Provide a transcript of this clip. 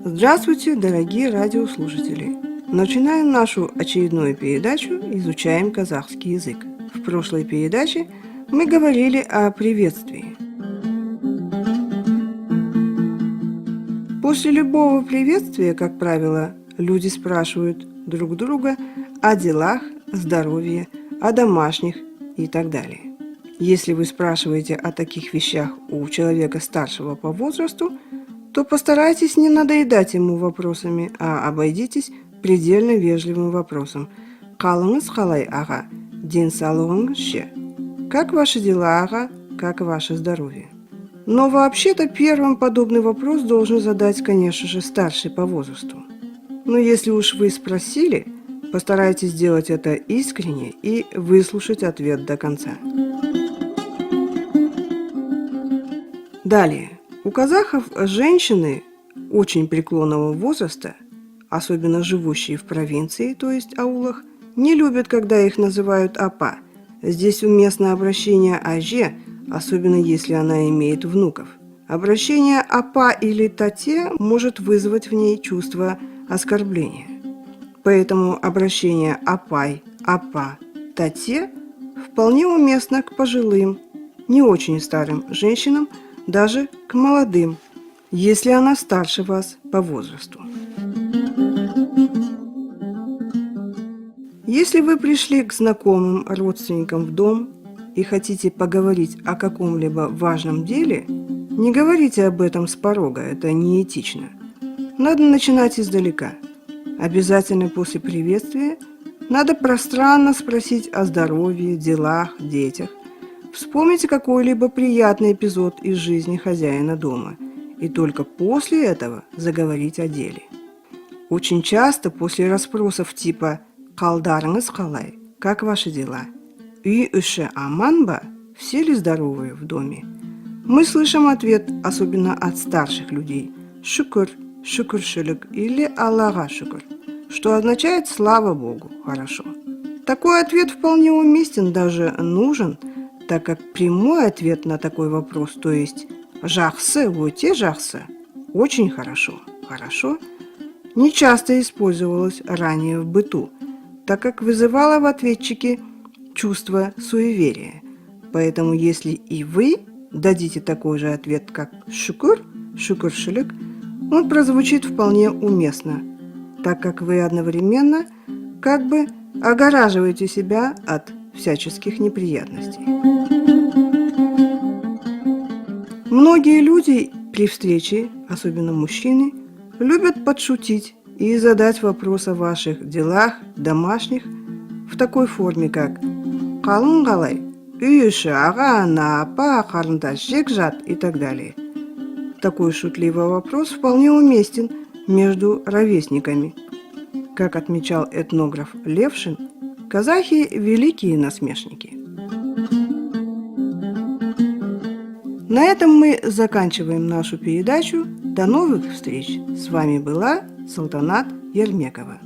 Здравствуйте, дорогие радиослушатели! Начинаем нашу очередную передачу «Изучаем казахский язык». В прошлой передаче мы говорили о приветствии. После любого приветствия, как правило, люди спрашивают друг друга о делах, здоровье, о домашних и так далее. Если вы спрашиваете о таких вещах у человека старшего по возрасту, то постарайтесь не надоедать ему вопросами, а обойдитесь предельно вежливым вопросом. «Қалыңыз қалай, аға? Денсаулығыңыз ше?» Как ваши дела, ага? Как ваше здоровье? Но вообще-то первым подобный вопрос должен задать, конечно же, старший по возрасту. Но если уж вы спросили, постарайтесь сделать это искренне и выслушать ответ до конца. Далее. У казахов женщины очень преклонного возраста, особенно живущие в провинции, то есть аулах, не любят, когда их называют апа. Здесь уместно обращение аже, особенно если она имеет внуков. Обращение апа или тате может вызвать в ней чувство оскорбления. Поэтому обращение апай, апа, тате вполне уместно к пожилым, не очень старым женщинам, даже к молодым, если она старше вас по возрасту. Если вы пришли к знакомым родственникам в дом и хотите поговорить о каком-либо важном деле, не говорите об этом с порога, это неэтично. Надо начинать издалека. Обязательно после приветствия надо пространно спросить о здоровье, делах, детях. Вспомните какой-либо приятный эпизод из жизни хозяина дома, и только после этого заговорить о деле. Очень часто после расспросов типа «Қалдарыңыз қалай?» «Как ваши дела?» «Үй іші аман ба?» «Все ли здоровы в доме?» мы слышим ответ, особенно от старших людей «Шүкір», «Шүкіршілік» или «Аллаға шүкір», что означает «Слава Богу, хорошо». Такой ответ вполне уместен, даже нужен, так как прямой ответ на такой вопрос, то есть «Жақсы, өте жақсы» – «очень хорошо», «хорошо», не часто использовалось ранее в быту, так как вызывало в ответчике чувство суеверия. Поэтому если и вы дадите такой же ответ, как «шүкір», «шүкіршілік», он прозвучит вполне уместно, так как вы одновременно как бы огораживаете себя от всяческих неприятностей. Многие люди при встрече, особенно мужчины, любят подшутить и задать вопрос о ваших делах, домашних, в такой форме, как «Қалың қалай?» «Үй іші аға, ана, апа, қарындас, жек жат» и так далее. Такой шутливый вопрос вполне уместен между ровесниками. Как отмечал этнограф Левшин, казахи – великие насмешники. На этом мы заканчиваем нашу передачу. До новых встреч! С вами была Салтанат Ермекова.